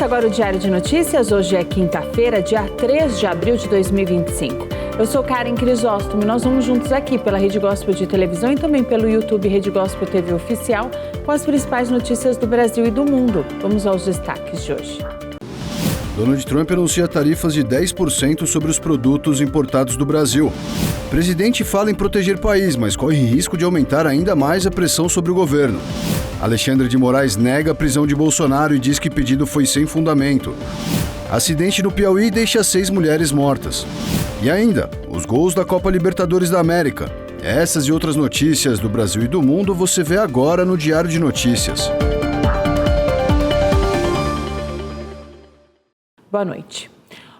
agora o Diário de Notícias. Hoje é quinta-feira, dia 3 de abril de 2025. Eu sou Karen Crisóstomo e nós vamos juntos aqui pela Rede Gospel de televisão e também pelo YouTube Rede Gospel TV Oficial com as principais notícias do Brasil e do mundo. Vamos aos destaques de hoje. Donald Trump anuncia tarifas de 10% sobre os produtos importados do Brasil. O presidente fala em proteger o país, mas corre risco de aumentar ainda mais a pressão sobre o governo. Alexandre de Moraes nega a prisão de Bolsonaro e diz que pedido foi sem fundamento. Acidente no Piauí deixa 6 mulheres mortas. E ainda, os gols da Copa Libertadores da América. Essas e outras notícias do Brasil e do mundo você vê agora no Diário de Notícias. Boa noite.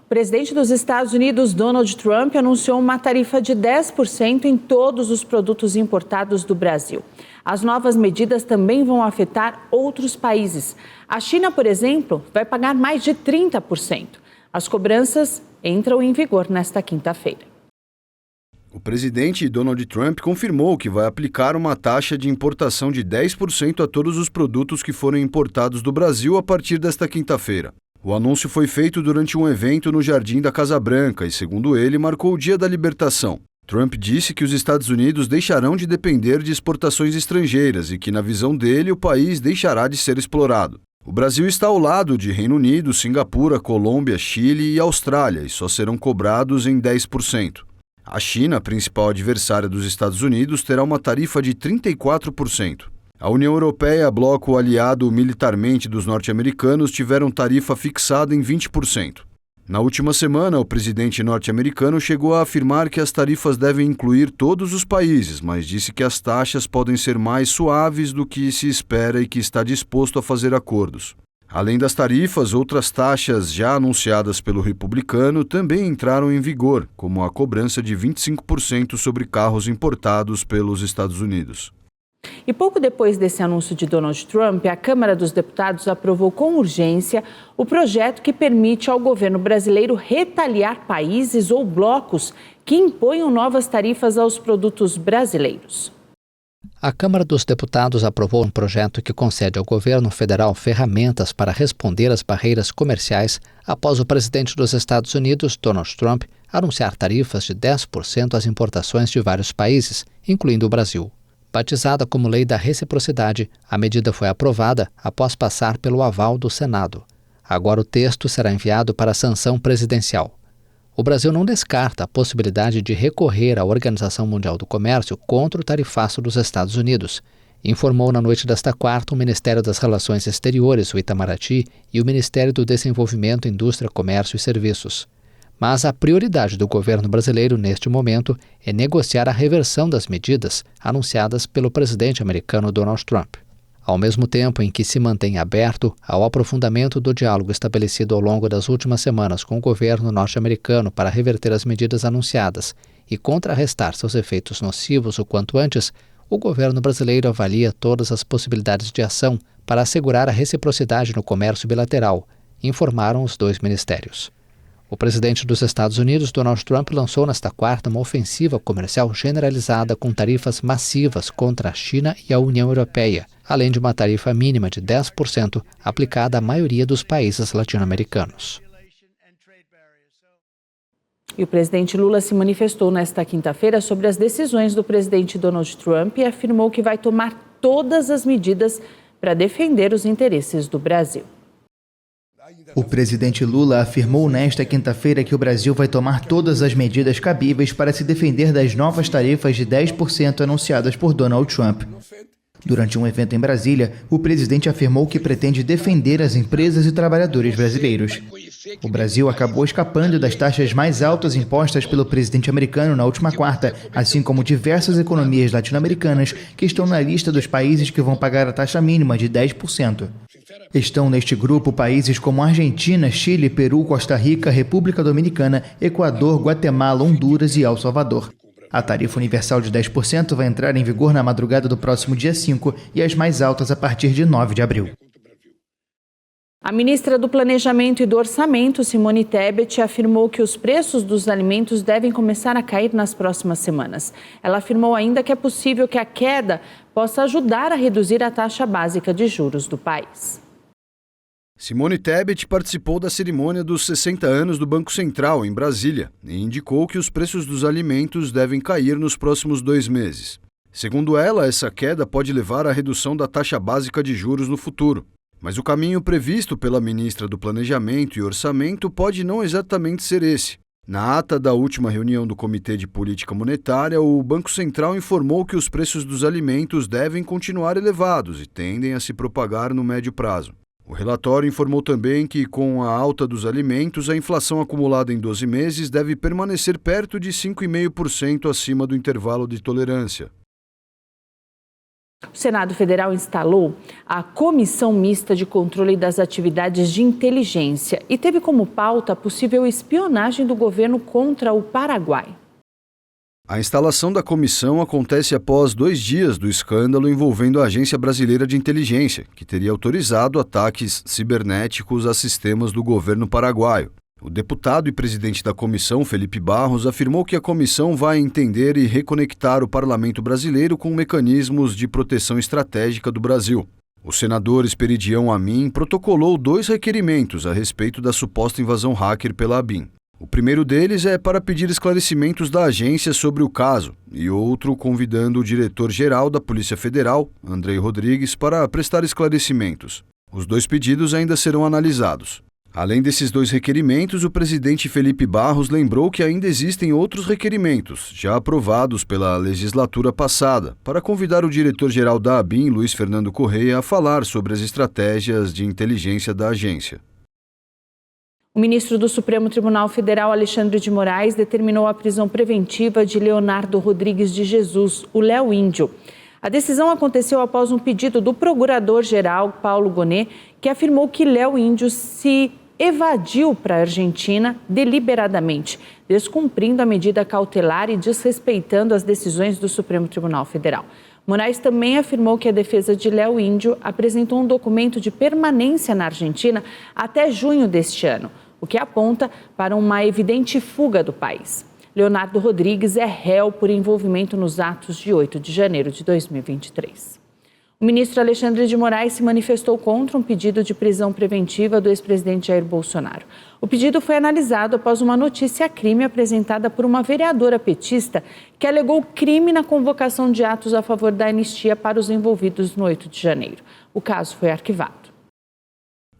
O presidente dos Estados Unidos, Donald Trump, anunciou uma tarifa de 10% em todos os produtos importados do Brasil. As novas medidas também vão afetar outros países. A China, por exemplo, vai pagar mais de 30%. As cobranças entram em vigor nesta quinta-feira. O presidente Donald Trump confirmou que vai aplicar uma taxa de importação de 10% a todos os produtos que forem importados do Brasil a partir desta quinta-feira. O anúncio foi feito durante um evento no Jardim da Casa Branca e, segundo ele, marcou o Dia da Libertação. Trump disse que os Estados Unidos deixarão de depender de exportações estrangeiras e que, na visão dele, o país deixará de ser explorado. O Brasil está ao lado de Reino Unido, Singapura, Colômbia, Chile e Austrália e só serão cobrados em 10%. A China, principal adversária dos Estados Unidos, terá uma tarifa de 34%. A União Europeia, bloco aliado militarmente dos norte-americanos, tiveram tarifa fixada em 20%. Na última semana, o presidente norte-americano chegou a afirmar que as tarifas devem incluir todos os países, mas disse que as taxas podem ser mais suaves do que se espera e que está disposto a fazer acordos. Além das tarifas, outras taxas já anunciadas pelo republicano também entraram em vigor, como a cobrança de 25% sobre carros importados pelos Estados Unidos. E pouco depois desse anúncio de Donald Trump, a Câmara dos Deputados aprovou com urgência o projeto que permite ao governo brasileiro retaliar países ou blocos que imponham novas tarifas aos produtos brasileiros. A Câmara dos Deputados aprovou um projeto que concede ao governo federal ferramentas para responder às barreiras comerciais após o presidente dos Estados Unidos, Donald Trump, anunciar tarifas de 10% às importações de vários países, incluindo o Brasil. Batizada como Lei da Reciprocidade, a medida foi aprovada após passar pelo aval do Senado. Agora o texto será enviado para a sanção presidencial. O Brasil não descarta a possibilidade de recorrer à Organização Mundial do Comércio contra o tarifaço dos Estados Unidos, informou na noite desta quarta o Ministério das Relações Exteriores, o Itamaraty, e o Ministério do Desenvolvimento, Indústria, Comércio e Serviços. Mas a prioridade do governo brasileiro neste momento é negociar a reversão das medidas anunciadas pelo presidente americano Donald Trump. Ao mesmo tempo em que se mantém aberto ao aprofundamento do diálogo estabelecido ao longo das últimas semanas com o governo norte-americano para reverter as medidas anunciadas e contrarrestar seus efeitos nocivos o quanto antes, o governo brasileiro avalia todas as possibilidades de ação para assegurar a reciprocidade no comércio bilateral, informaram os dois ministérios. O presidente dos Estados Unidos, Donald Trump, lançou nesta quarta uma ofensiva comercial generalizada com tarifas massivas contra a China e a União Europeia, além de uma tarifa mínima de 10% aplicada à maioria dos países latino-americanos. E o presidente Lula se manifestou nesta quinta-feira sobre as decisões do presidente Donald Trump e afirmou que vai tomar todas as medidas para defender os interesses do Brasil. O presidente Lula afirmou nesta quinta-feira que o Brasil vai tomar todas as medidas cabíveis para se defender das novas tarifas de 10% anunciadas por Donald Trump. Durante um evento em Brasília, o presidente afirmou que pretende defender as empresas e trabalhadores brasileiros. O Brasil acabou escapando das taxas mais altas impostas pelo presidente americano na última quarta, assim como diversas economias latino-americanas que estão na lista dos países que vão pagar a taxa mínima de 10%. Estão neste grupo países como Argentina, Chile, Peru, Costa Rica, República Dominicana, Equador, Guatemala, Honduras e El Salvador. A tarifa universal de 10% vai entrar em vigor na madrugada do próximo dia 5 e as mais altas a partir de 9 de abril. A ministra do Planejamento e do Orçamento, Simone Tebet, afirmou que os preços dos alimentos devem começar a cair nas próximas semanas. Ela afirmou ainda que é possível que a queda possa ajudar a reduzir a taxa básica de juros do país. Simone Tebet participou da cerimônia dos 60 anos do Banco Central, em Brasília, e indicou que os preços dos alimentos devem cair nos próximos 2 meses. Segundo ela, essa queda pode levar à redução da taxa básica de juros no futuro. Mas o caminho previsto pela ministra do Planejamento e Orçamento pode não exatamente ser esse. Na ata da última reunião do Comitê de Política Monetária, o Banco Central informou que os preços dos alimentos devem continuar elevados e tendem a se propagar no médio prazo. O relatório informou também que, com a alta dos alimentos, a inflação acumulada em 12 meses deve permanecer perto de 5,5% acima do intervalo de tolerância. O Senado Federal instalou a Comissão Mista de Controle das Atividades de Inteligência e teve como pauta a possível espionagem do governo contra o Paraguai. A instalação da comissão acontece após 2 dias do escândalo envolvendo a Agência Brasileira de Inteligência, que teria autorizado ataques cibernéticos a sistemas do governo paraguaio. O deputado e presidente da comissão, Felipe Barros, afirmou que a comissão vai entender e reconectar o parlamento brasileiro com mecanismos de proteção estratégica do Brasil. O senador Esperidião Amin protocolou 2 requerimentos a respeito da suposta invasão hacker pela ABIN. O primeiro deles é para pedir esclarecimentos da agência sobre o caso, e outro convidando o diretor-geral da Polícia Federal, Andrei Rodrigues, para prestar esclarecimentos. Os 2 pedidos ainda serão analisados. Além desses 2 requerimentos, o presidente Felipe Barros lembrou que ainda existem outros requerimentos, já aprovados pela legislatura passada, para convidar o diretor-geral da ABIN, Luiz Fernando Correia, a falar sobre as estratégias de inteligência da agência. O ministro do Supremo Tribunal Federal, Alexandre de Moraes, determinou a prisão preventiva de Leonardo Rodrigues de Jesus, o Léo Índio. A decisão aconteceu após um pedido do procurador-geral, Paulo Gonet, que afirmou que Léo Índio se evadiu para a Argentina deliberadamente, descumprindo a medida cautelar e desrespeitando as decisões do Supremo Tribunal Federal. Moraes também afirmou que a defesa de Léo Índio apresentou um documento de permanência na Argentina até junho deste ano, o que aponta para uma evidente fuga do país. Leonardo Rodrigues é réu por envolvimento nos atos de 8 de janeiro de 2023. O ministro Alexandre de Moraes se manifestou contra um pedido de prisão preventiva do ex-presidente Jair Bolsonaro. O pedido foi analisado após uma notícia-crime apresentada por uma vereadora petista que alegou crime na convocação de atos a favor da anistia para os envolvidos no 8 de janeiro. O caso foi arquivado.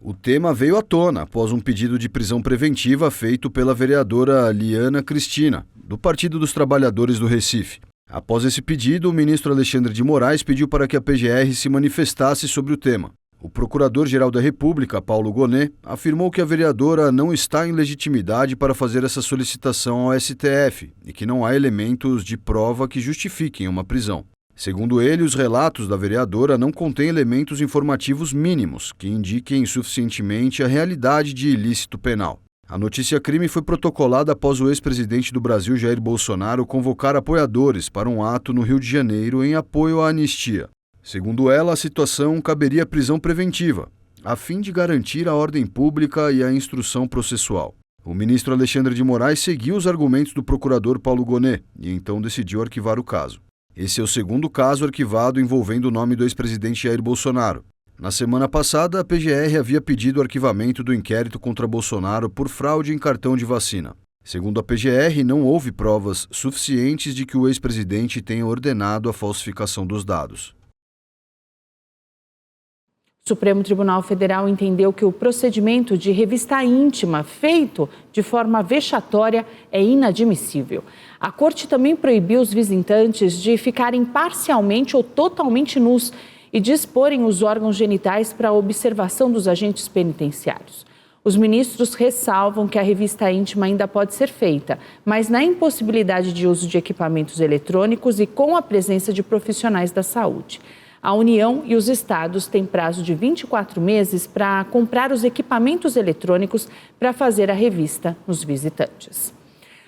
O tema veio à tona após um pedido de prisão preventiva feito pela vereadora Liana Cristina, do Partido dos Trabalhadores do Recife. Após esse pedido, o ministro Alexandre de Moraes pediu para que a PGR se manifestasse sobre o tema. O procurador-geral da República, Paulo Gonet, afirmou que a vereadora não está em legitimidade para fazer essa solicitação ao STF e que não há elementos de prova que justifiquem uma prisão. Segundo ele, os relatos da vereadora não contêm elementos informativos mínimos que indiquem suficientemente a realidade de ilícito penal. A notícia-crime foi protocolada após o ex-presidente do Brasil, Jair Bolsonaro, convocar apoiadores para um ato no Rio de Janeiro em apoio à anistia. Segundo ela, a situação caberia prisão preventiva, a fim de garantir a ordem pública e a instrução processual. O ministro Alexandre de Moraes seguiu os argumentos do procurador Paulo Gonet e então decidiu arquivar o caso. Esse é o segundo caso arquivado envolvendo o nome do ex-presidente Jair Bolsonaro. Na semana passada, a PGR havia pedido o arquivamento do inquérito contra Bolsonaro por fraude em cartão de vacina. Segundo a PGR, não houve provas suficientes de que o ex-presidente tenha ordenado a falsificação dos dados. O Supremo Tribunal Federal entendeu que o procedimento de revista íntima feito de forma vexatória é inadmissível. A Corte também proibiu os visitantes de ficarem parcialmente ou totalmente nus e de exporem os órgãos genitais para a observação dos agentes penitenciários. Os ministros ressalvam que a revista íntima ainda pode ser feita, mas na impossibilidade de uso de equipamentos eletrônicos e com a presença de profissionais da saúde. A União e os estados têm prazo de 24 meses para comprar os equipamentos eletrônicos para fazer a revista nos visitantes.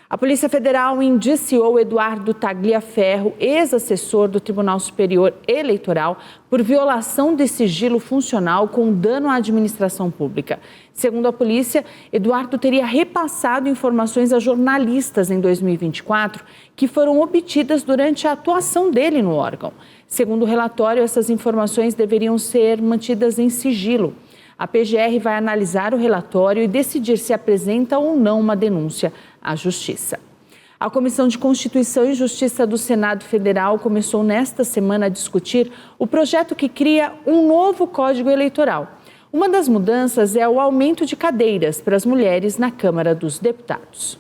A Polícia Federal indiciou Eduardo Tagliaferro, ex-assessor do Tribunal Superior Eleitoral, por violação de sigilo funcional com dano à administração pública. Segundo a polícia, Eduardo teria repassado informações a jornalistas em 2024 que foram obtidas durante a atuação dele no órgão. Segundo o relatório, essas informações deveriam ser mantidas em sigilo. A PGR vai analisar o relatório e decidir se apresenta ou não uma denúncia à Justiça. A Comissão de Constituição e Justiça do Senado Federal começou nesta semana a discutir o projeto que cria um novo Código Eleitoral. Uma das mudanças é o aumento de cadeiras para as mulheres na Câmara dos Deputados.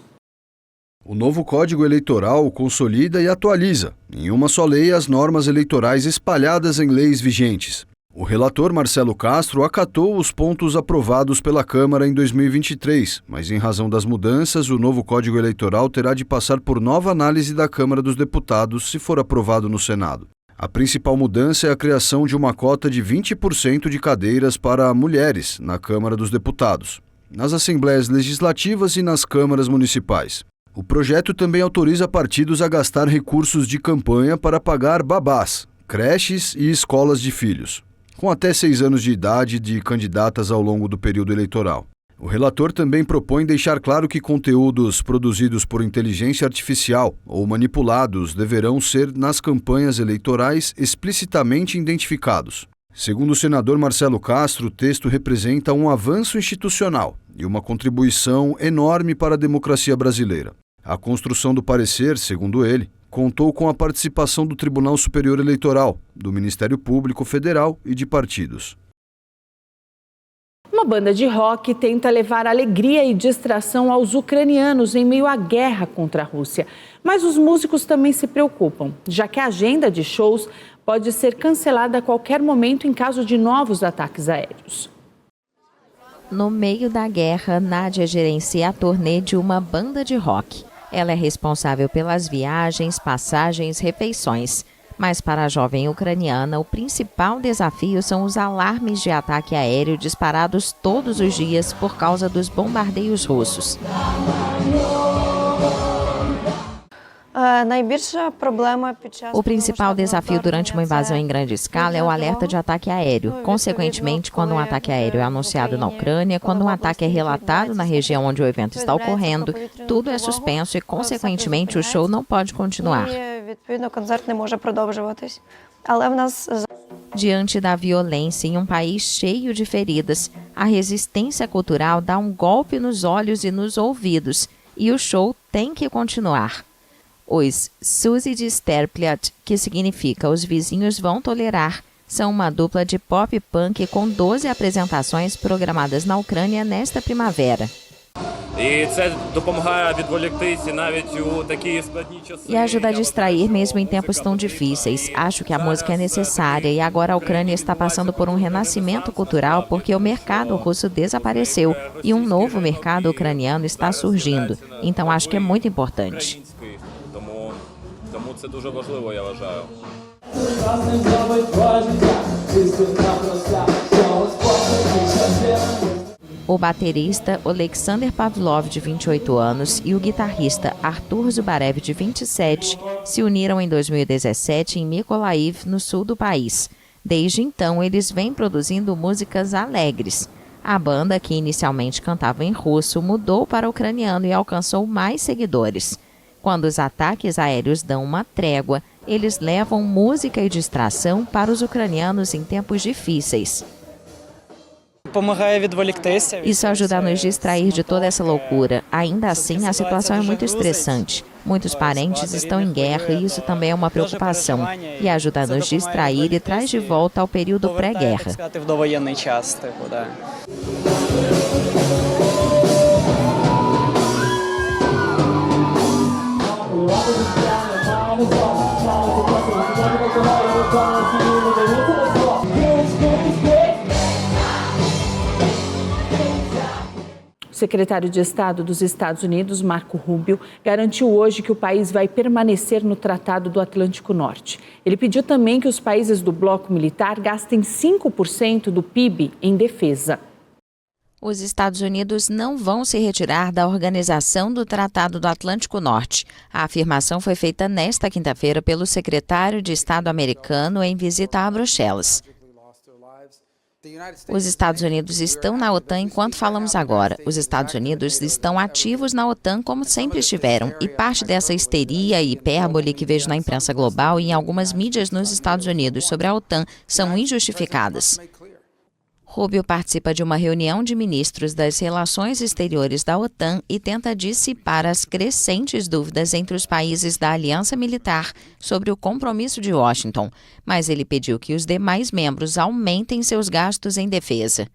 O novo Código Eleitoral consolida e atualiza, em uma só lei, as normas eleitorais espalhadas em leis vigentes. O relator Marcelo Castro acatou os pontos aprovados pela Câmara em 2023, mas em razão das mudanças, o novo Código Eleitoral terá de passar por nova análise da Câmara dos Deputados se for aprovado no Senado. A principal mudança é a criação de uma cota de 20% de cadeiras para mulheres na Câmara dos Deputados, nas Assembleias Legislativas e nas câmaras municipais. O projeto também autoriza partidos a gastar recursos de campanha para pagar babás, creches e escolas de filhos, com até 6 anos de idade de candidatas ao longo do período eleitoral. O relator também propõe deixar claro que conteúdos produzidos por inteligência artificial ou manipulados deverão ser, nas campanhas eleitorais, explicitamente identificados. Segundo o senador Marcelo Castro, o texto representa um avanço institucional e uma contribuição enorme para a democracia brasileira. A construção do parecer, segundo ele, contou com a participação do Tribunal Superior Eleitoral, do Ministério Público Federal e de partidos. Uma banda de rock tenta levar alegria e distração aos ucranianos em meio à guerra contra a Rússia. Mas os músicos também se preocupam, já que a agenda de shows pode ser cancelada a qualquer momento em caso de novos ataques aéreos. No meio da guerra, Nádia gerencia a turnê de uma banda de rock. Ela é responsável pelas viagens, passagens, refeições. Mas para a jovem ucraniana, o principal desafio são os alarmes de ataque aéreo disparados todos os dias por causa dos bombardeios russos. O principal desafio durante uma invasão em grande escala é o alerta de ataque aéreo. Consequentemente, quando um ataque aéreo é anunciado na Ucrânia, quando um ataque é relatado na região onde o evento está ocorrendo, tudo é suspenso e, consequentemente, o show não pode continuar. Diante da violência em um país cheio de feridas, a resistência cultural dá um golpe nos olhos e nos ouvidos, e o show tem que continuar. Os Suzy de Sterpliat, que significa Os Vizinhos Vão Tolerar, são uma dupla de pop punk com 12 apresentações programadas na Ucrânia nesta primavera. E ajuda a distrair mesmo em tempos tão difíceis. Acho que a música é necessária e agora a Ucrânia está passando por um renascimento cultural porque o mercado russo desapareceu e um novo mercado ucraniano está surgindo. Então acho que é muito importante. O baterista Alexander Pavlov, de 28 anos, e o guitarrista Artur Zubarev, de 27, se uniram em 2017 em Mykolaiv, no sul do país. Desde então, eles vêm produzindo músicas alegres. A banda, que inicialmente cantava em russo, mudou para o ucraniano e alcançou mais seguidores. Quando os ataques aéreos dão uma trégua, eles levam música e distração para os ucranianos em tempos difíceis. Isso ajuda a nos distrair de toda essa loucura. Ainda assim, a situação é muito estressante. Muitos parentes estão em guerra e isso também é uma preocupação. E ajuda a nos distrair e traz de volta ao período pré-guerra. O secretário de Estado dos Estados Unidos, Marco Rubio, garantiu hoje que o país vai permanecer no Tratado do Atlântico Norte. Ele pediu também que os países do bloco militar gastem 5% do PIB em defesa. Os Estados Unidos não vão se retirar da organização do Tratado do Atlântico Norte. A afirmação foi feita nesta quinta-feira pelo secretário de Estado americano em visita a Bruxelas. Os Estados Unidos estão na OTAN enquanto falamos agora. Os Estados Unidos estão ativos na OTAN como sempre estiveram, e parte dessa histeria e hipérbole que vejo na imprensa global e em algumas mídias nos Estados Unidos sobre a OTAN são injustificadas. Rubio participa de uma reunião de ministros das relações exteriores da OTAN e tenta dissipar as crescentes dúvidas entre os países da aliança militar sobre o compromisso de Washington, mas ele pediu que os demais membros aumentem seus gastos em defesa.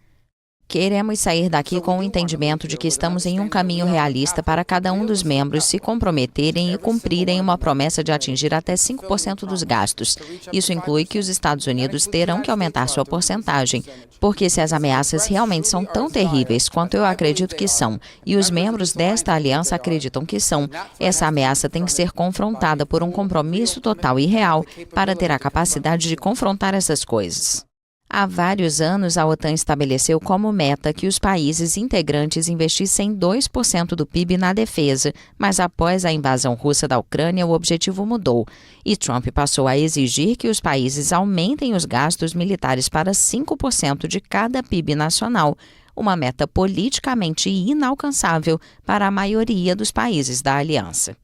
Queremos sair daqui com o entendimento de que estamos em um caminho realista para cada um dos membros se comprometerem e cumprirem uma promessa de atingir até 5% dos gastos. Isso inclui que os Estados Unidos terão que aumentar sua porcentagem, porque se as ameaças realmente são tão terríveis quanto eu acredito que são, e os membros desta aliança acreditam que são, essa ameaça tem que ser confrontada por um compromisso total e real para ter a capacidade de confrontar essas coisas. Há vários anos, a OTAN estabeleceu como meta que os países integrantes investissem 2% do PIB na defesa, mas após a invasão russa da Ucrânia, o objetivo mudou, e Trump passou a exigir que os países aumentem os gastos militares para 5% de cada PIB nacional, uma meta politicamente inalcançável para a maioria dos países da aliança.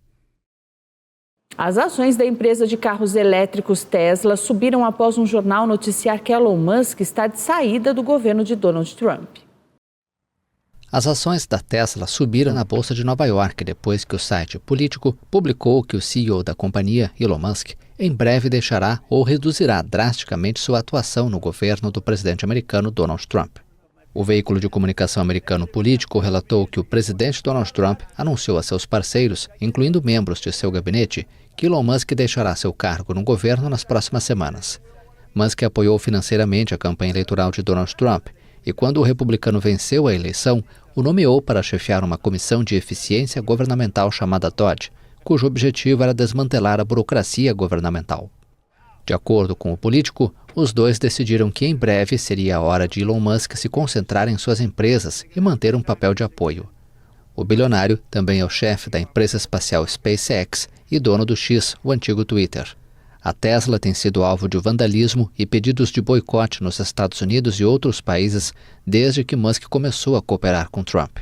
As ações da empresa de carros elétricos Tesla subiram após um jornal noticiar que Elon Musk está de saída do governo de Donald Trump. As ações da Tesla subiram na Bolsa de Nova York depois que o site político publicou que o CEO da companhia, Elon Musk, em breve deixará ou reduzirá drasticamente sua atuação no governo do presidente americano Donald Trump. O veículo de comunicação americano Político relatou que o presidente Donald Trump anunciou a seus parceiros, incluindo membros de seu gabinete, que Elon Musk deixará seu cargo no governo nas próximas semanas. Musk apoiou financeiramente a campanha eleitoral de Donald Trump e, quando o republicano venceu a eleição, o nomeou para chefiar uma comissão de eficiência governamental chamada DOGE, cujo objetivo era desmantelar a burocracia governamental. De acordo com o Político, os dois decidiram que em breve seria a hora de Elon Musk se concentrar em suas empresas e manter um papel de apoio. O bilionário também é o chefe da empresa espacial SpaceX e dono do X, o antigo Twitter. A Tesla tem sido alvo de vandalismo e pedidos de boicote nos Estados Unidos e outros países desde que Musk começou a cooperar com Trump.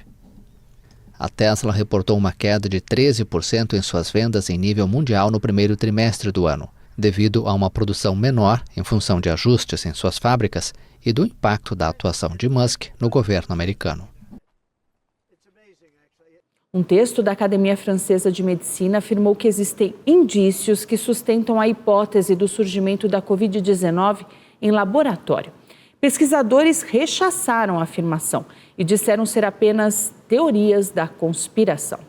A Tesla reportou uma queda de 13% em suas vendas em nível mundial no primeiro trimestre do ano, devido a uma produção menor em função de ajustes em suas fábricas e do impacto da atuação de Musk no governo americano. Um texto da Academia Francesa de Medicina afirmou que existem indícios que sustentam a hipótese do surgimento da Covid-19 em laboratório. Pesquisadores rechaçaram a afirmação e disseram ser apenas teorias da conspiração.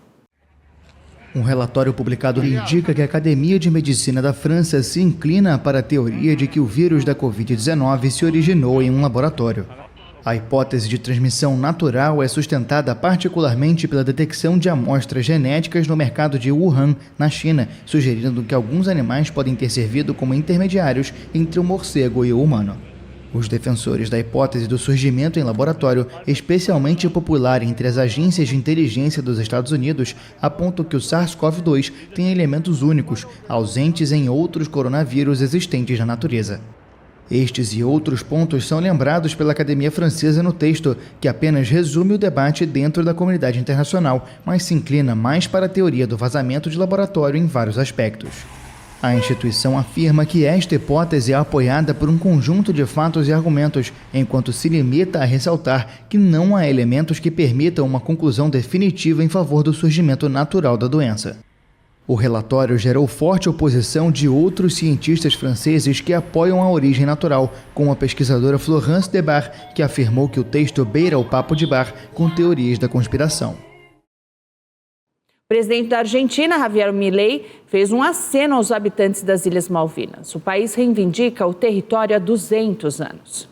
Um relatório publicado indica que a Academia de Medicina da França se inclina para a teoria de que o vírus da Covid-19 se originou em um laboratório. A hipótese de transmissão natural é sustentada particularmente pela detecção de amostras genéticas no mercado de Wuhan, na China, sugerindo que alguns animais podem ter servido como intermediários entre o morcego e o humano. Os defensores da hipótese do surgimento em laboratório, especialmente popular entre as agências de inteligência dos Estados Unidos, apontam que o SARS-CoV-2 tem elementos únicos, ausentes em outros coronavírus existentes na natureza. Estes e outros pontos são lembrados pela Academia Francesa no texto, que apenas resume o debate dentro da comunidade internacional, mas se inclina mais para a teoria do vazamento de laboratório em vários aspectos. A instituição afirma que esta hipótese é apoiada por um conjunto de fatos e argumentos, enquanto se limita a ressaltar que não há elementos que permitam uma conclusão definitiva em favor do surgimento natural da doença. O relatório gerou forte oposição de outros cientistas franceses que apoiam a origem natural, como a pesquisadora Florence Debar, que afirmou que o texto beira o papo de bar com teorias da conspiração. O presidente da Argentina, Javier Milei, fez um aceno aos habitantes das Ilhas Malvinas. O país reivindica o território há 200 anos.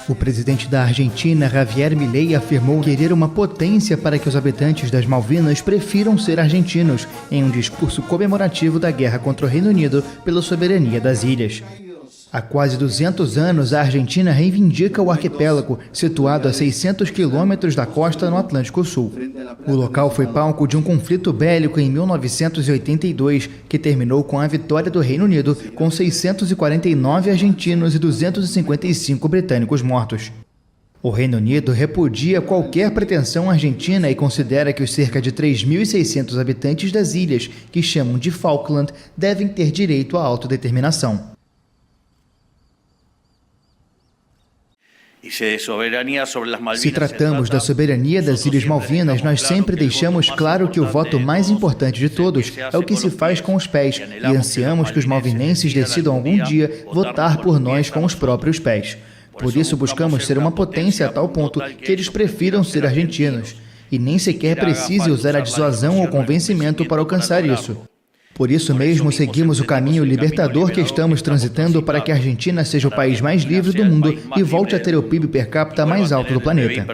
O presidente da Argentina, Javier Milei, afirmou querer uma potência para que os habitantes das Malvinas prefiram ser argentinos, em um discurso comemorativo da guerra contra o Reino Unido pela soberania das ilhas. Há quase 200 anos, a Argentina reivindica o arquipélago, situado a 600 quilômetros da costa no Atlântico Sul. O local foi palco de um conflito bélico em 1982, que terminou com a vitória do Reino Unido, com 649 argentinos e 255 britânicos mortos. O Reino Unido repudia qualquer pretensão argentina e considera que os cerca de 3.600 habitantes das ilhas, que chamam de Falkland, devem ter direito à autodeterminação. Se tratamos da soberania das Ilhas Malvinas, nós sempre deixamos claro que o voto mais importante de todos é o que se faz com os pés, e ansiamos que os malvinenses decidam algum dia votar por nós com os próprios pés. Por isso buscamos ser uma potência a tal ponto que eles prefiram ser argentinos, e nem sequer precise usar a dissuasão ou convencimento para alcançar isso. Por isso mesmo, seguimos o caminho libertador que estamos transitando para que a Argentina seja o país mais livre do mundo e volte a ter o PIB per capita mais alto do planeta.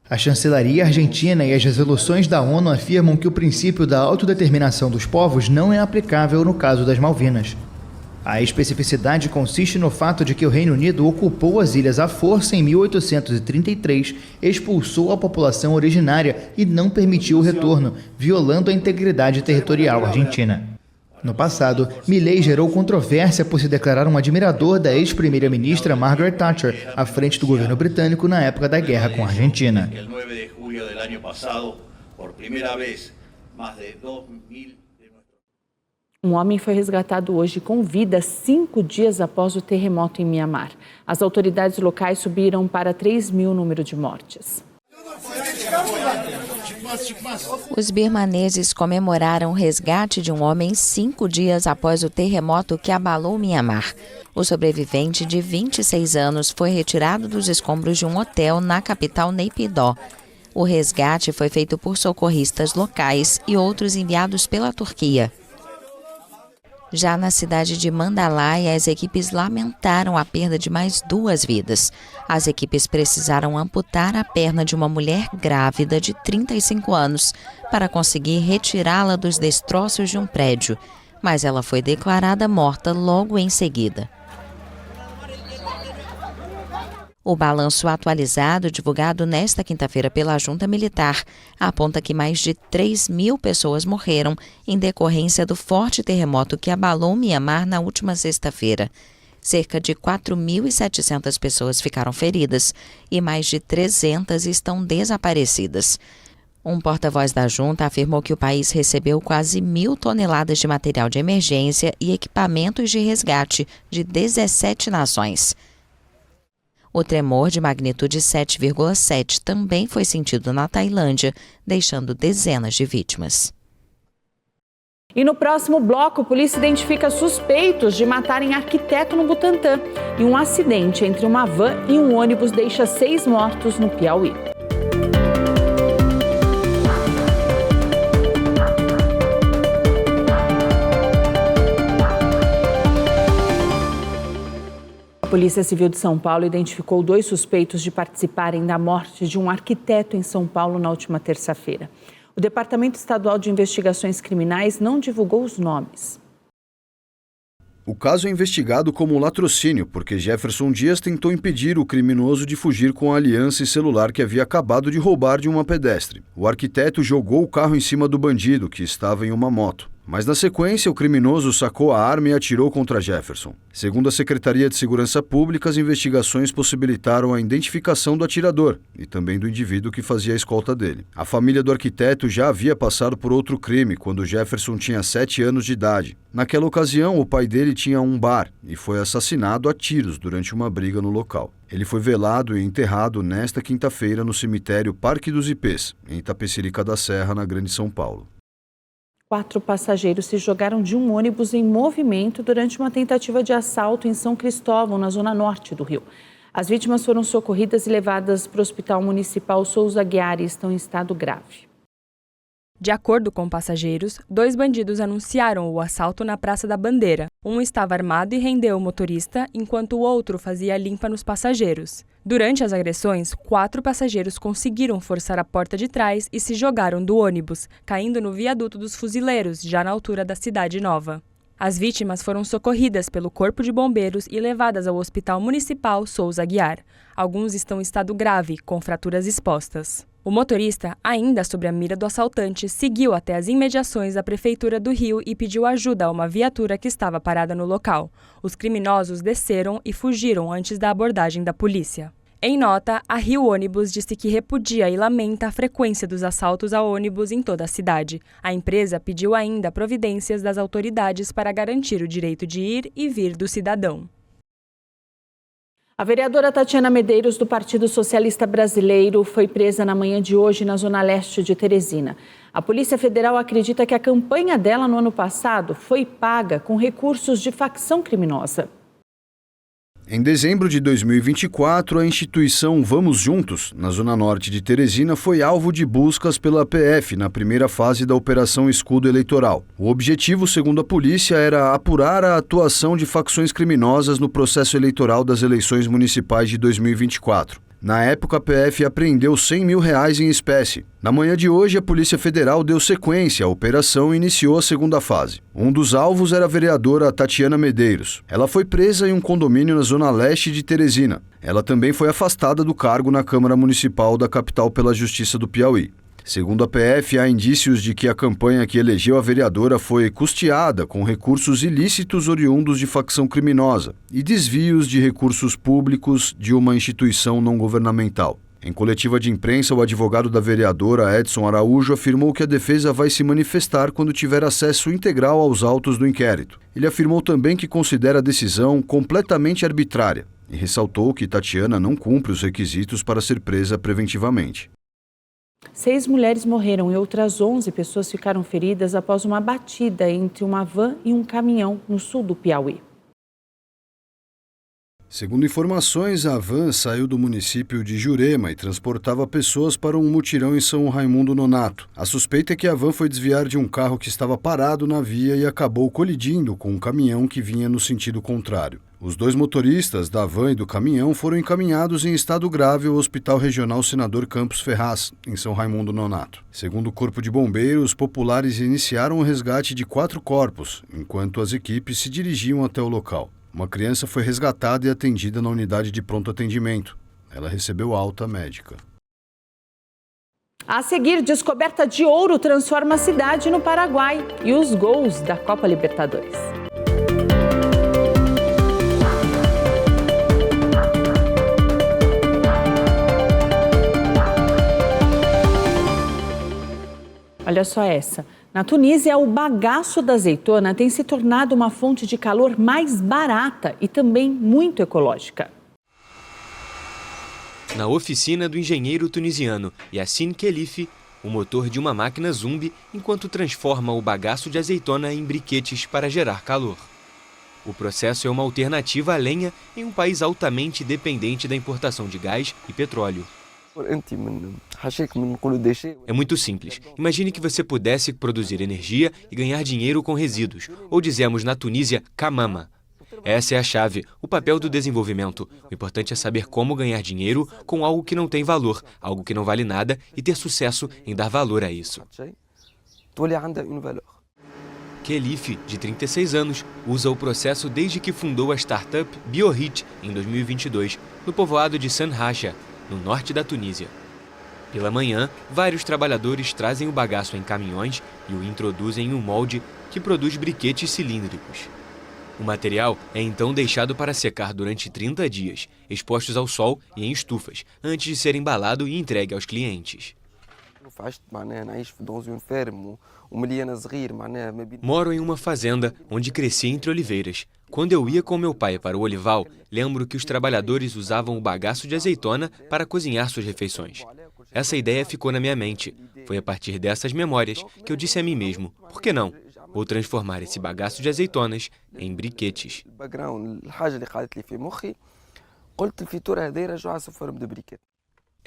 A chancelaria argentina e as resoluções da ONU afirmam que o princípio da autodeterminação dos povos não é aplicável no caso das Malvinas. A especificidade consiste no fato de que o Reino Unido ocupou as ilhas à força em 1833, expulsou a população originária e não permitiu o retorno, violando a integridade territorial argentina. No passado, Milei gerou controvérsia por se declarar um admirador da ex-primeira-ministra Margaret Thatcher à frente do governo britânico na época da guerra com a Argentina. Um homem foi resgatado hoje com vida 5 dias após o terremoto em Mianmar. As autoridades locais subiram para 3.000 o número de mortes. Os birmaneses comemoraram o resgate de um homem 5 dias após o terremoto que abalou Mianmar. O sobrevivente, de 26 anos, foi retirado dos escombros de um hotel na capital Naypyidaw. O resgate foi feito por socorristas locais e outros enviados pela Turquia. Já na cidade de Mandalay, as equipes lamentaram a perda de mais 2 vidas. As equipes precisaram amputar a perna de uma mulher grávida de 35 anos para conseguir retirá-la dos destroços de um prédio, mas ela foi declarada morta logo em seguida. O balanço atualizado, divulgado nesta quinta-feira pela Junta Militar, aponta que mais de 3.000 pessoas morreram em decorrência do forte terremoto que abalou Mianmar na última sexta-feira. Cerca de 4.700 pessoas ficaram feridas e mais de 300 estão desaparecidas. Um porta-voz da Junta afirmou que o país recebeu quase 1.000 toneladas de material de emergência e equipamentos de resgate de 17 nações. O tremor de magnitude 7,7 também foi sentido na Tailândia, deixando dezenas de vítimas. E no próximo bloco, a polícia identifica suspeitos de matarem arquiteto no Butantã. E um acidente entre uma van e um ônibus deixa 6 mortos no Piauí. A Polícia Civil de São Paulo identificou 2 suspeitos de participarem da morte de um arquiteto em São Paulo na última terça-feira. O Departamento Estadual de Investigações Criminais não divulgou os nomes. O caso é investigado como latrocínio, porque Jefferson Dias tentou impedir o criminoso de fugir com a aliança e celular que havia acabado de roubar de uma pedestre. O arquiteto jogou o carro em cima do bandido, que estava em uma moto. Mas na sequência, o criminoso sacou a arma e atirou contra Jefferson. Segundo a Secretaria de Segurança Pública, as investigações possibilitaram a identificação do atirador e também do indivíduo que fazia a escolta dele. A família do arquiteto já havia passado por outro crime quando Jefferson tinha 7 anos de idade. Naquela ocasião, o pai dele tinha um bar e foi assassinado a tiros durante uma briga no local. Ele foi velado e enterrado nesta quinta-feira no cemitério Parque dos Ipês, em Itapecerica da Serra, na Grande São Paulo. 4 passageiros se jogaram de um ônibus em movimento durante uma tentativa de assalto em São Cristóvão, na zona norte do Rio. As vítimas foram socorridas e levadas para o Hospital Municipal Souza Aguiar e estão em estado grave. De acordo com passageiros, 2 bandidos anunciaram o assalto na Praça da Bandeira. Um estava armado e rendeu o motorista, enquanto o outro fazia limpa nos passageiros. Durante as agressões, 4 passageiros conseguiram forçar a porta de trás e se jogaram do ônibus, caindo no viaduto dos Fuzileiros, já na altura da Cidade Nova. As vítimas foram socorridas pelo Corpo de Bombeiros e levadas ao Hospital Municipal Souza Aguiar. Alguns estão em estado grave, com fraturas expostas. O motorista, ainda sob a mira do assaltante, seguiu até as imediações da Prefeitura do Rio e pediu ajuda a uma viatura que estava parada no local. Os criminosos desceram e fugiram antes da abordagem da polícia. Em nota, a Rio Ônibus disse que repudia e lamenta a frequência dos assaltos a ônibus em toda a cidade. A empresa pediu ainda providências das autoridades para garantir o direito de ir e vir do cidadão. A vereadora Tatiana Medeiros, do Partido Socialista Brasileiro, foi presa na manhã de hoje na zona leste de Teresina. A Polícia Federal acredita que a campanha dela no ano passado foi paga com recursos de facção criminosa. Em dezembro de 2024, a instituição Vamos Juntos, na zona norte de Teresina, foi alvo de buscas pela PF na primeira fase da Operação Escudo Eleitoral. O objetivo, segundo a polícia, era apurar a atuação de facções criminosas no processo eleitoral das eleições municipais de 2024. Na época, a PF apreendeu R$100 mil em espécie. Na manhã de hoje, a Polícia Federal deu sequência à operação e iniciou a segunda fase. Um dos alvos era a vereadora Tatiana Medeiros. Ela foi presa em um condomínio na zona leste de Teresina. Ela também foi afastada do cargo na Câmara Municipal da capital pela Justiça do Piauí. Segundo a PF, há indícios de que a campanha que elegeu a vereadora foi custeada com recursos ilícitos oriundos de facção criminosa e desvios de recursos públicos de uma instituição não governamental. Em coletiva de imprensa, o advogado da vereadora, Edson Araújo, afirmou que a defesa vai se manifestar quando tiver acesso integral aos autos do inquérito. Ele afirmou também que considera a decisão completamente arbitrária e ressaltou que Tatiana não cumpre os requisitos para ser presa preventivamente. 6 mulheres morreram e outras 11 pessoas ficaram feridas após uma batida entre uma van e um caminhão no sul do Piauí. Segundo informações, a van saiu do município de Jurema e transportava pessoas para um mutirão em São Raimundo Nonato. A suspeita é que a van foi desviar de um carro que estava parado na via e acabou colidindo com um caminhão que vinha no sentido contrário. Os 2 motoristas da van e do caminhão foram encaminhados em estado grave ao Hospital Regional Senador Campos Ferraz, em São Raimundo Nonato. Segundo o Corpo de Bombeiros, populares iniciaram o resgate de 4 corpos, enquanto as equipes se dirigiam até o local. Uma criança foi resgatada e atendida na unidade de pronto atendimento. Ela recebeu alta médica. A seguir, descoberta de ouro transforma a cidade no Paraguai e os gols da Copa Libertadores. Olha só essa. Na Tunísia, o bagaço da azeitona tem se tornado uma fonte de calor mais barata e também muito ecológica. Na oficina do engenheiro tunisiano Yassine Khelif, o motor de uma máquina zumbi enquanto transforma o bagaço de azeitona em briquetes para gerar calor. O processo é uma alternativa à lenha em um país altamente dependente da importação de gás e petróleo. É muito simples. Imagine que você pudesse produzir energia e ganhar dinheiro com resíduos, ou dizemos na Tunísia, kamama. Essa é a chave, o papel do desenvolvimento. O importante é saber como ganhar dinheiro com algo que não tem valor, algo que não vale nada e ter sucesso em dar valor a isso. Khelif, de 36 anos, usa o processo desde que fundou a startup BioHit em 2022, no povoado de Sanhacha, no norte da Tunísia. Pela manhã, vários trabalhadores trazem o bagaço em caminhões e o introduzem em um molde que produz briquetes cilíndricos. O material é então deixado para secar durante 30 dias, expostos ao sol e em estufas, antes de ser embalado e entregue aos clientes. Moro em uma fazenda onde cresci entre oliveiras. Quando eu ia com meu pai para o olival, lembro que os trabalhadores usavam o bagaço de azeitona para cozinhar suas refeições. Essa ideia ficou na minha mente. Foi a partir dessas memórias que eu disse a mim mesmo, por que não? Vou transformar esse bagaço de azeitonas em briquetes.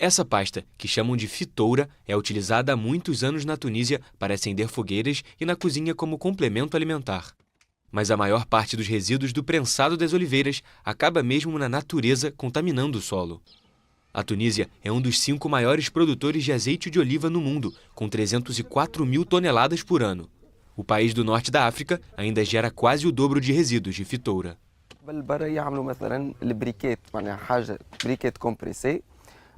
Essa pasta, que chamam de fitoura, é utilizada há muitos anos na Tunísia para acender fogueiras e na cozinha como complemento alimentar. Mas a maior parte dos resíduos do prensado das oliveiras acaba mesmo na natureza, contaminando o solo. A Tunísia é um dos 5 maiores produtores de azeite de oliva no mundo, com 304 mil toneladas por ano. O país do norte da África ainda gera quase o dobro de resíduos de fitoura.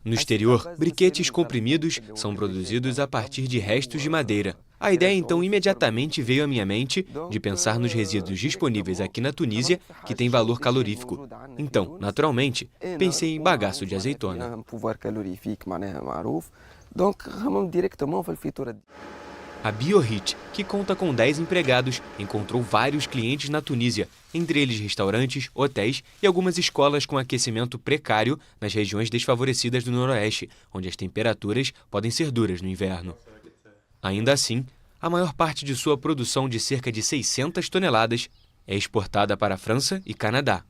No exterior, briquetes comprimidos são produzidos a partir de restos de madeira. A ideia então imediatamente veio à minha mente de pensar nos resíduos disponíveis aqui na Tunísia que têm valor calorífico. Então, naturalmente, pensei em bagaço de azeitona. A BioHit, que conta com 10 empregados, encontrou vários clientes na Tunísia, entre eles restaurantes, hotéis e algumas escolas com aquecimento precário nas regiões desfavorecidas do Noroeste, onde as temperaturas podem ser duras no inverno. Ainda assim, a maior parte de sua produção de cerca de 600 toneladas é exportada para a França e Canadá.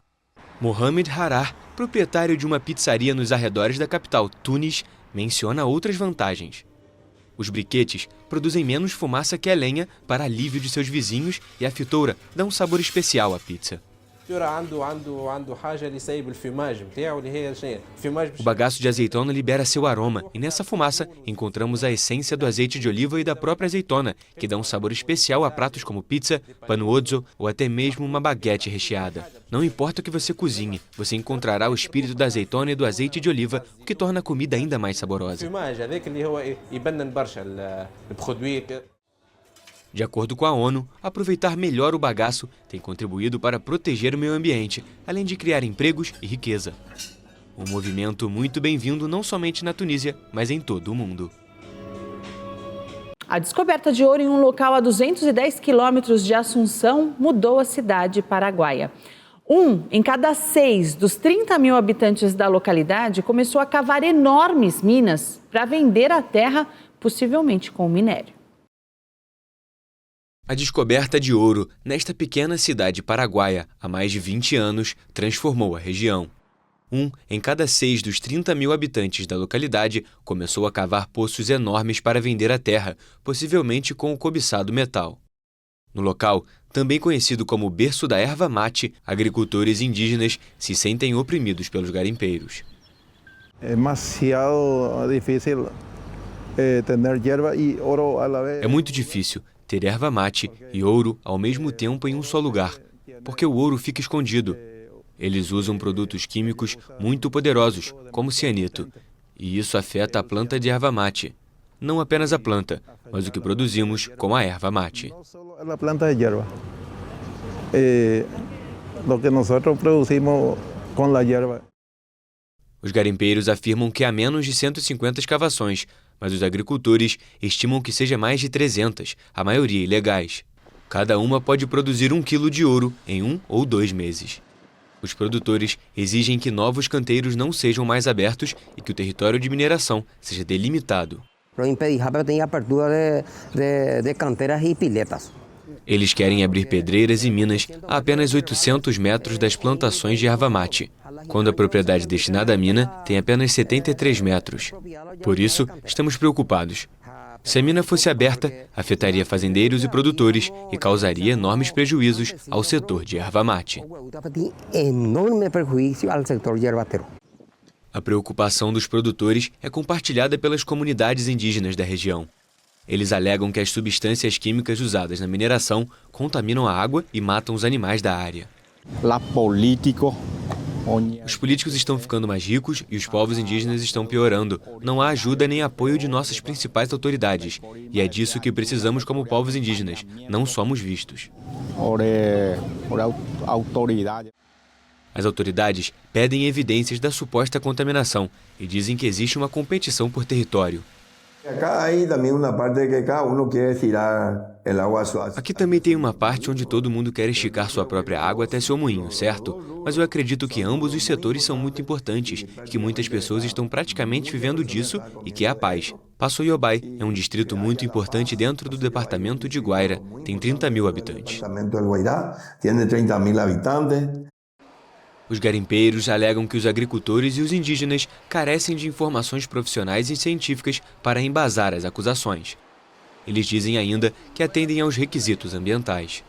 Mohamed Harar, proprietário de uma pizzaria nos arredores da capital, Tunis, menciona outras vantagens. Os briquetes produzem menos fumaça que a lenha para alívio de seus vizinhos e a fitoura dá um sabor especial à pizza. O bagaço de azeitona libera seu aroma e nessa fumaça encontramos a essência do azeite de oliva e da própria azeitona, que dá um sabor especial a pratos como pizza, panuozzo ou até mesmo uma baguete recheada. Não importa o que você cozinhe, você encontrará o espírito da azeitona e do azeite de oliva, o que torna a comida ainda mais saborosa. De acordo com a ONU, aproveitar melhor o bagaço tem contribuído para proteger o meio ambiente, além de criar empregos e riqueza. Um movimento muito bem-vindo não somente na Tunísia, mas em todo o mundo. A descoberta de ouro em um local a 210 quilômetros de Assunção mudou a cidade paraguaia. 1 em cada 6 dos 30 mil habitantes da localidade começou a cavar enormes minas para vender a terra, possivelmente com minério. A descoberta de ouro nesta pequena cidade paraguaia há mais de 20 anos transformou a região. 1 em cada 6 dos 30 mil habitantes da localidade começou a cavar poços enormes para vender a terra, possivelmente com o cobiçado metal. No local, também conhecido como berço da erva mate, agricultores indígenas se sentem oprimidos pelos garimpeiros. É demasiado difícil ter erva e ouro à la vez. É muito difícil ter erva mate e ouro ao mesmo tempo em um só lugar, porque o ouro fica escondido. Eles usam produtos químicos muito poderosos, como cianito, e isso afeta a planta de erva mate. Não apenas a planta, mas o que produzimos com a erva mate. Não só a planta de erva. O que nós produzimos com a erva. Os garimpeiros afirmam que há menos de 150 escavações, mas os agricultores estimam que seja mais de 300, a maioria ilegais. Cada uma pode produzir 1 quilo de ouro em 1 ou 2 meses. Os produtores exigem que novos canteiros não sejam mais abertos e que o território de mineração seja delimitado. Eles querem abrir pedreiras e minas a apenas 800 metros das plantações de erva mate, quando a propriedade destinada à mina tem apenas 73 metros. Por isso, estamos preocupados. Se a mina fosse aberta, afetaria fazendeiros e produtores e causaria enormes prejuízos ao setor de erva mate. A preocupação dos produtores é compartilhada pelas comunidades indígenas da região. Eles alegam que as substâncias químicas usadas na mineração contaminam a água e matam os animais da área. Os políticos estão ficando mais ricos e os povos indígenas estão piorando. Não há ajuda nem apoio de nossas principais autoridades. E é disso que precisamos como povos indígenas. Não somos vistos. As autoridades pedem evidências da suposta contaminação e dizem que existe uma competição por território. Aqui também tem uma parte onde todo mundo quer esticar sua própria água até seu moinho, certo? Mas eu acredito que ambos os setores são muito importantes e que muitas pessoas estão praticamente vivendo disso e que é a paz. Passo Yobay é um distrito muito importante dentro do departamento de Guaira. Tem 30 mil habitantes. Os garimpeiros alegam que os agricultores e os indígenas carecem de informações profissionais e científicas para embasar as acusações. Eles dizem ainda que atendem aos requisitos ambientais.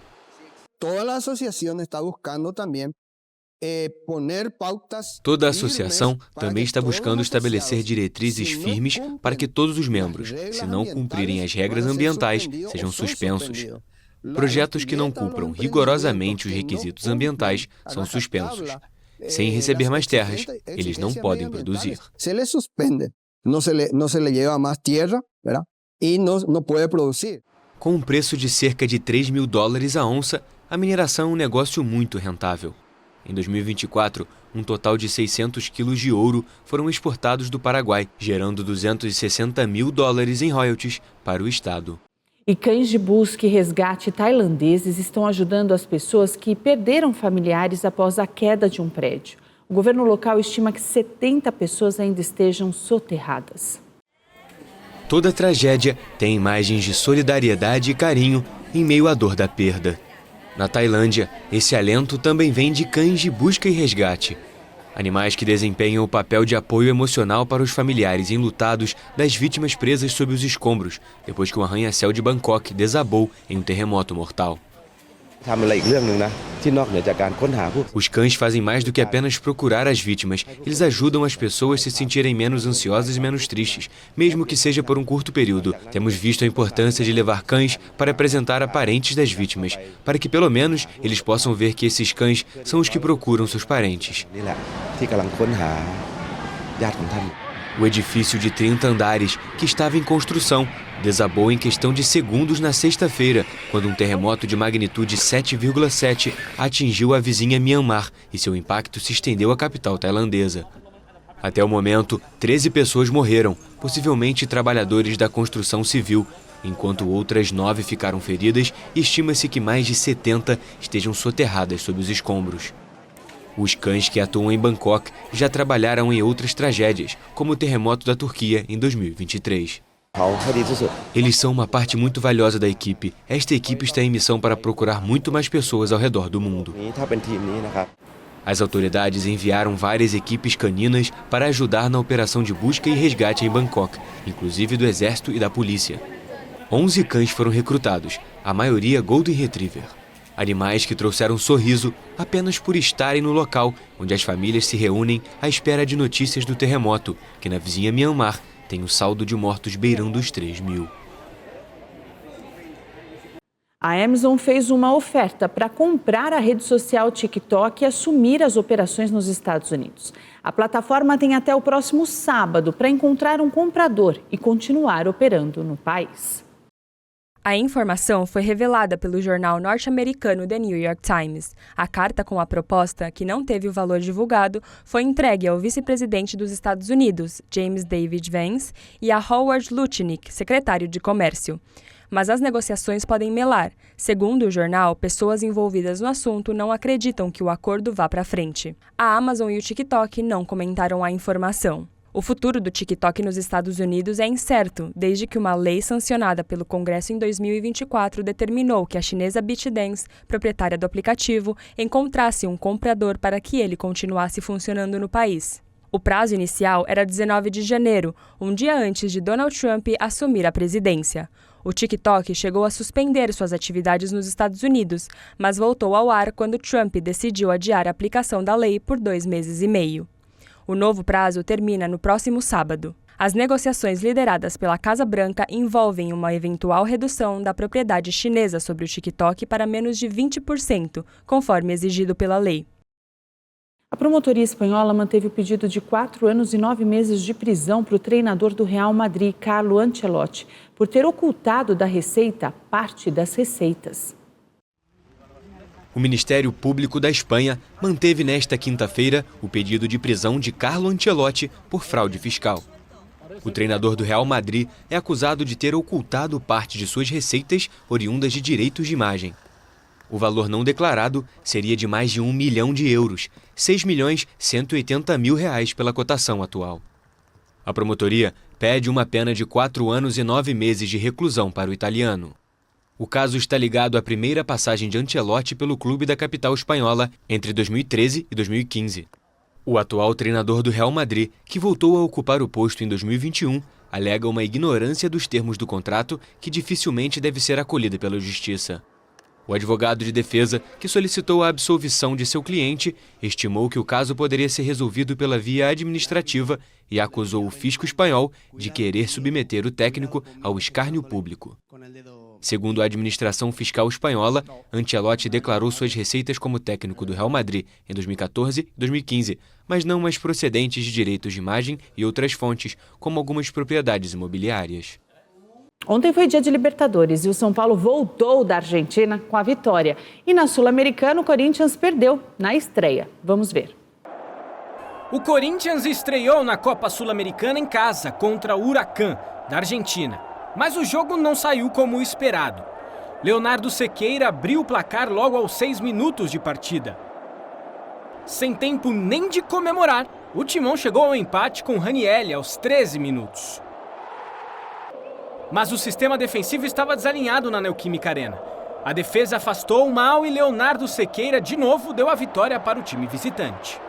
Toda a associação está buscando também Toda a associação também está buscando estabelecer diretrizes firmes para que todos os membros, se não cumprirem as regras ambientais, sejam suspensos. Projetos que não cumpram rigorosamente os requisitos ambientais são suspensos. Sem receber mais terras, eles não podem produzir. Se lhe suspende, não se lhe leva mais terra, e não pode produzir. Com um preço de cerca de $3.000 a onça, a mineração é um negócio muito rentável. Em 2024, um total de 600 quilos de ouro foram exportados do Paraguai, gerando $260 mil em royalties para o estado. E cães de busca e resgate tailandeses estão ajudando as pessoas que perderam familiares após a queda de um prédio. O governo local estima que 70 pessoas ainda estejam soterradas. Toda tragédia tem imagens de solidariedade e carinho em meio à dor da perda. Na Tailândia, esse alento também vem de cães de busca e resgate. Animais que desempenham o papel de apoio emocional para os familiares enlutados das vítimas presas sob os escombros, depois que o arranha-céu de Bangkok desabou em um terremoto mortal. Os cães fazem mais do que apenas procurar as vítimas. Eles ajudam as pessoas a se sentirem menos ansiosas e menos tristes, mesmo que seja por um curto período. Temos visto a importância de levar cães para apresentar a parentes das vítimas, para que pelo menos eles possam ver que esses cães são os que procuram seus parentes. O edifício de 30 andares, que estava em construção, desabou em questão de segundos na sexta-feira, quando um terremoto de magnitude 7,7 atingiu a vizinha Myanmar e seu impacto se estendeu à capital tailandesa. Até o momento, 13 pessoas morreram, possivelmente trabalhadores da construção civil, enquanto outras 9 ficaram feridas e estima-se que mais de 70 estejam soterradas sob os escombros. Os cães que atuam em Bangkok já trabalharam em outras tragédias, como o terremoto da Turquia em 2023. Eles são uma parte muito valiosa da equipe. Esta equipe está em missão para procurar muito mais pessoas ao redor do mundo. As autoridades enviaram várias equipes caninas para ajudar na operação de busca e resgate em Bangkok, inclusive do exército e da polícia. 11 cães foram recrutados, a maioria Golden Retriever. Animais que trouxeram sorriso apenas por estarem no local, onde as famílias se reúnem à espera de notícias do terremoto, que na vizinha Myanmar tem um saldo de mortos beirando os 3.000. A Amazon fez uma oferta para comprar a rede social TikTok e assumir as operações nos Estados Unidos. A plataforma tem até o próximo sábado para encontrar um comprador e continuar operando no país. A informação foi revelada pelo jornal norte-americano The New York Times. A carta com a proposta, que não teve o valor divulgado, foi entregue ao vice-presidente dos Estados Unidos, James David Vance, e a Howard Lutnick, secretário de Comércio. Mas as negociações podem melar. Segundo o jornal, pessoas envolvidas no assunto não acreditam que o acordo vá para frente. A Amazon e o TikTok não comentaram a informação. O futuro do TikTok nos Estados Unidos é incerto, desde que uma lei sancionada pelo Congresso em 2024 determinou que a chinesa ByteDance, proprietária do aplicativo, encontrasse um comprador para que ele continuasse funcionando no país. O prazo inicial era 19 de janeiro, um dia antes de Donald Trump assumir a presidência. O TikTok chegou a suspender suas atividades nos Estados Unidos, mas voltou ao ar quando Trump decidiu adiar a aplicação da lei por 2 meses e meio. O novo prazo termina no próximo sábado. As negociações lideradas pela Casa Branca envolvem uma eventual redução da propriedade chinesa sobre o TikTok para menos de 20%, conforme exigido pela lei. A promotoria espanhola manteve o pedido de 4 anos e 9 meses de prisão para o treinador do Real Madrid, Carlo Ancelotti, por ter ocultado da Receita parte das receitas. O Ministério Público da Espanha manteve nesta quinta-feira o pedido de prisão de Carlo Ancelotti por fraude fiscal. O treinador do Real Madrid é acusado de ter ocultado parte de suas receitas oriundas de direitos de imagem. O valor não declarado seria de mais de 1 milhão de euros, R$6.180.000 pela cotação atual. A promotoria pede uma pena de 4 anos e 9 meses de reclusão para o italiano. O caso está ligado à primeira passagem de Ancelotti pelo clube da capital espanhola entre 2013 e 2015. O atual treinador do Real Madrid, que voltou a ocupar o posto em 2021, alega uma ignorância dos termos do contrato que dificilmente deve ser acolhida pela justiça. O advogado de defesa, que solicitou a absolvição de seu cliente, estimou que o caso poderia ser resolvido pela via administrativa e acusou o fisco espanhol de querer submeter o técnico ao escárnio público. Segundo a administração fiscal espanhola, Ancelotti declarou suas receitas como técnico do Real Madrid em 2014 e 2015, mas não as procedentes de direitos de imagem e outras fontes, como algumas propriedades imobiliárias. Ontem foi dia de Libertadores e o São Paulo voltou da Argentina com a vitória. E na Sul-Americana, o Corinthians perdeu na estreia. Vamos ver. O Corinthians estreou na Copa Sul-Americana em casa contra o Huracán, da Argentina. Mas o jogo não saiu como o esperado. Leonardo Sequeira abriu o placar logo aos 6 minutos de partida. Sem tempo nem de comemorar, o Timão chegou ao empate com Ranieri aos 13 minutos. Mas o sistema defensivo estava desalinhado na Neoquímica Arena. A defesa afastou o mal e Leonardo Sequeira de novo deu a vitória para o time visitante.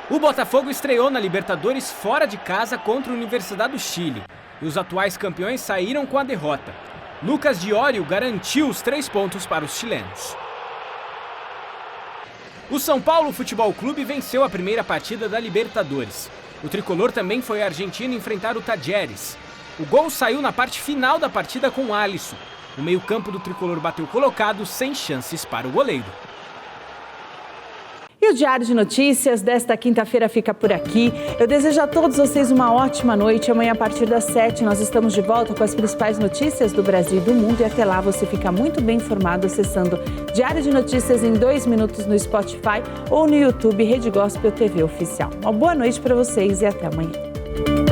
O Botafogo estreou na Libertadores fora de casa contra a Universidade do Chile. E os atuais campeões saíram com a derrota. Lucas Diório garantiu os 3 pontos para os chilenos. O São Paulo Futebol Clube venceu a primeira partida da Libertadores. O tricolor também foi à Argentina enfrentar o Talleres. O gol saiu na parte final da partida com o Alisson. O meio-campo do tricolor bateu colocado sem chances para o goleiro. E o Diário de Notícias desta quinta-feira fica por aqui. Eu desejo a todos vocês uma ótima noite. Amanhã, a partir das 7, nós estamos de volta com as principais notícias do Brasil e do mundo. E até lá você fica muito bem informado acessando Diário de Notícias em 2 minutos no Spotify ou no YouTube Rede Gospel TV Oficial. Uma boa noite para vocês e até amanhã.